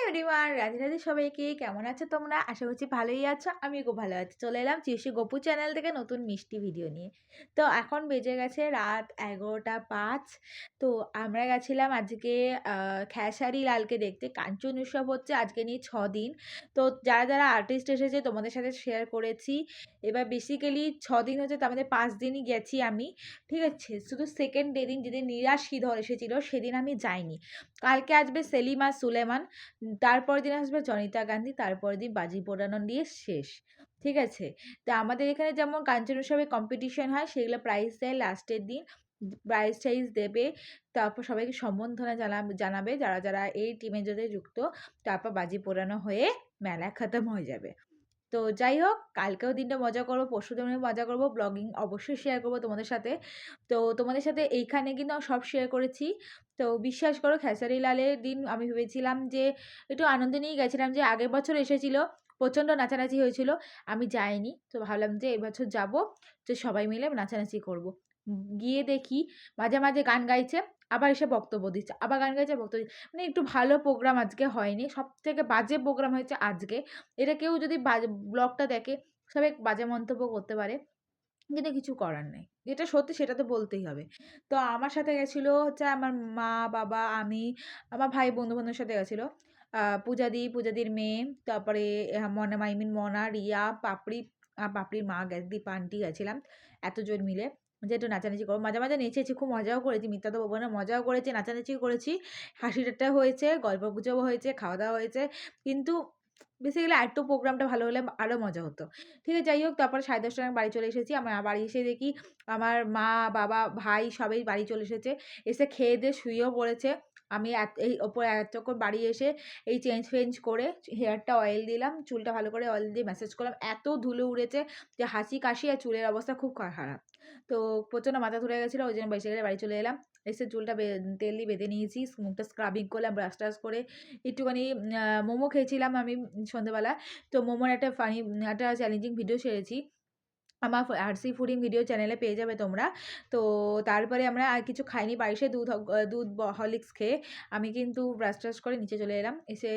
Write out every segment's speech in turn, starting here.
Everyone, Radhe Radhe সবাইকে। কেমন আছো তোমরা? আশা করছি ভালোই আছো। আমিও খুব ভালো আছি। চলে এলাম চিউসি গপু চ্যানেল থেকে নতুন মিষ্টি ভিডিও নিয়ে। তো এখন বেজে গেছে রাত 11টা 5। তো আমরা গেছিলাম আজকে খেসারি লালকে দেখতে। কাঞ্চন উৎসব হচ্ছে আজকে নিয়ে 6 দিন। তো যারা যারা আর্টিস্ট এসেছে তোমাদের সাথে শেয়ার করেছি। এবার বেসিক্যালি 6 দিন হচ্ছে, তার মধ্যে 5 দিনই গেছি আমি। ঠিক আছে, শুধু সেকেন্ড ডে দিন যেদিন নিরাশ শ্রীধর এসেছিল সেদিন আমি যাইনি। কালকে আসবে সেলিম আর সুলেমান, তারপরের দিন আসবে জনিতা গান্ধী, তারপরের দিন বাজি পোড়ানো দিয়ে শেষ। ঠিক আছে, তো আমাদের এখানে যেমন কাঞ্চন উৎসবে কম্পিটিশন হয়, সেগুলো প্রাইজ দেয় লাস্টের দিন। প্রাইজ টাইজ দেবে, তারপর সবাইকে সম্বর্ধনা জানাবে যারা যারা এই টিমের সাথে যুক্ত। তারপর বাজি পোড়ানো হয়ে মেলা খতম হয়ে যাবে। তো যাই হোক, কালকেও দিনটা মজা করবো, পরশু দিনও মজা করবো, ব্লগিং অবশ্যই শেয়ার করবো তোমাদের সাথে। তো তোমাদের সাথে এইখানে কিন্তু সব শেয়ার করেছি। তো বিশ্বাস করো, খেসারি লালের দিন আমি ভেবেছিলাম যে একটু আনন্দ নিয়ে গেছিলাম, যে আগের বছর এসেছিল, প্রচণ্ড নাচানাচি হয়েছিল, আমি যাইনি। তো ভাবলাম যে এবছর যাব, তো সবাই মিলে নাচানাচি করব। গিয়ে দেখি মাঝে মাঝে গান গাইছে, আবার এসে বক্তব্য দিচ্ছে, আবার গান গাইছে, বক্তব্য দিচ্ছে। মানে একটু ভালো প্রোগ্রাম আজকে হয়নি, সব থেকে বাজে প্রোগ্রাম হয়েছে আজকে। এটা কেউ যদি ব্লগটা দেখে সবাই বাজে মন্তব্য করতে পারে, কিন্তু কিছু করার নেই। যেটা সত্যি সেটা তো বলতেই হবে। তো আমার সাথে গেছিল হচ্ছে আমার মা, বাবা, আমি, আমার ভাই বন্ধু-বান্ধবের সাথে গেছিল। পূজাদির মেয়ে, তারপরে মনা, রিয়া, পাপড়ি, পাপড়ির মা দীপা আন্টি গেছিলাম। এতজন মিলে যে একটু নাচানাচি করবো। মাঝে মাঝে নেচেছি, খুব মজাও করেছি, মিথ্যা তো বলবো না। মজাও করেছি, নাচানাচিও করেছি, হাসি ঠাট্টা হয়েছে, গল্পগুজবও হয়েছে, খাওয়া দাওয়া হয়েছে। কিন্তু বেসিক্যালি আরেকটু প্রোগ্রামটা ভালো হলে আরও মজা হতো। ঠিক আছে, যাই হোক, তারপরে 10:30 টায় বাড়ি চলে এসেছি। আমার বাড়ি এসে দেখি আমার মা, বাবা, ভাই সবাই বাড়ি চলে এসেছে। এসে খেয়ে দিয়ে শুয়েও পড়েছে। আমি এই ওপরে এতক্ষণ বাড়ি এসে এই চেঞ্জ করে হেয়ারটা অয়েল দিলাম, চুলটা ভালো করে অয়েল দিয়ে ম্যাসাজ করলাম। এত ধুলো উড়েছে যে হাঁচি কাশি আর চুলের অবস্থা খুব খারাপ। তো প্রচণ্ড মাথা ধরে গেছিলো, ওই জন্য বেসিক্যালি বাড়ি চলে এলাম। এসে চুলটা তেল দিয়ে বেঁধে নিয়েছি, মুখটা স্ক্রাবিং করলাম ব্রাশ টাশ করে। একটুখানি মোমো খেয়েছিলাম আমি সন্ধ্যেবেলা। তো মোমোর একটা চ্যালেঞ্জিং ভিডিও ছেড়েছি, আমার আরসি ফুডিং ভিডিও চ্যানেলে পেয়ে যাবে তোমরা। তো তারপরে আমরা আর কিছু খাইনি, বাড়ি এসে দুধ হরলিক্স খেয়ে আমি কিন্তু ব্রাশ ট্রাশ করে নিচে চলে এলাম। এসে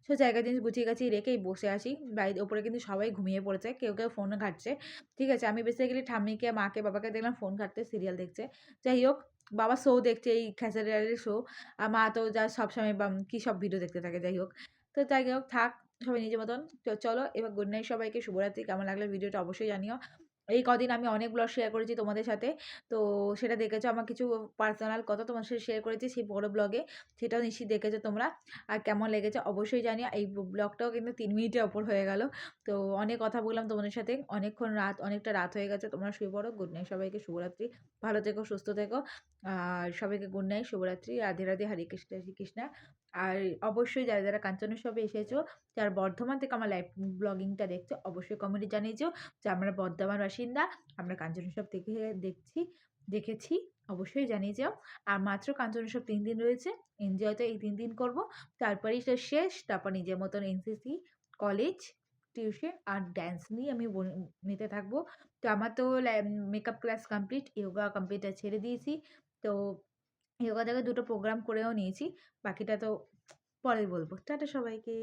সব জায়গা জিনিস গুছিয়ে গাছিয়ে রেখেই বসে আছি। বাড়ির ওপরে কিন্তু সবাই ঘুমিয়ে পড়েছে, কেউ কেউ ফোন ঘাঁটছে। ঠিক আছে, আমি বেসিক্যালি ঠাম্মিকে, মাকে, বাবাকে দেখলাম ফোন ঘাঁটতে, সিরিয়াল দেখছে। যাই হোক, বাবা শো দেখছে, এই খেসারিলালের শো। আর মা তো যা সবসময় কী সব ভিডিও দেখতে থাকে। যাই হোক, তো যাই হোক থাক, সবাই নিজের মতন। তো চলো এবার গুড নাইট সবাইকে, শুভরাত্রি। কেমন লাগলো ভিডিওটা অবশ্যই জানিও। এই কদিন আমি অনেক ব্লগ শেয়ার করেছি তোমাদের সাথে, তো সেটা দেখেছো। আমার কিছু পার্সোনাল কথা তোমার সাথে শেয়ার করেছি সেই বড় ব্লগে, সেটাও নিশ্চয়ই দেখেছো তোমরা। আর কেমন লেগেছে অবশ্যই জানিও। এই ব্লগটাও কিন্তু 3 মিনিটের ওপর হয়ে গেল। তো অনেক কথা বললাম তোমাদের সাথে, অনেকটা রাত হয়ে গেছে, তোমরা শুয়ে পড়ো। গুড নাইট সবাইকে, শুভরাত্রি। ভালো থেকো, সুস্থ থেকো। আর সবাইকে গুড নাইট, শুভরাত্রি, রাধে রাধে, হরে কৃষ্ণ হরে কৃষ্ণা। আর অবশ্যই যারা যারা কাঞ্চন উৎসবে এসেছো, যারা বর্ধমান থেকে আমার লাইভ ব্লগিংটা দেখছো, অবশ্যই কমেন্টে জানিয়েছো যে আমরা বর্ধমান বাসিন্দা, আমরা কাঞ্চন উৎসব থেকে দেখেছি, অবশ্যই জানিয়ে যাও। আর মাত্র কাঞ্চন উৎসব 3 দিন রয়েছে, এনজয় তো এই 3 দিন করবো, তারপরেই তো শেষ। তারপর নিজের মতন এনসিসি, কলেজ, টিউশন আর ড্যান্স নিয়ে আমি নিতে থাকবো। তো আমার তো makeup class complete, yoga complete ছেড়ে দিয়েছি। তো যোগা থেকে 2টো প্রোগ্রাম করেও নিয়েছি, বাকিটা তো পরে বলবো। টাটা সবাইকে।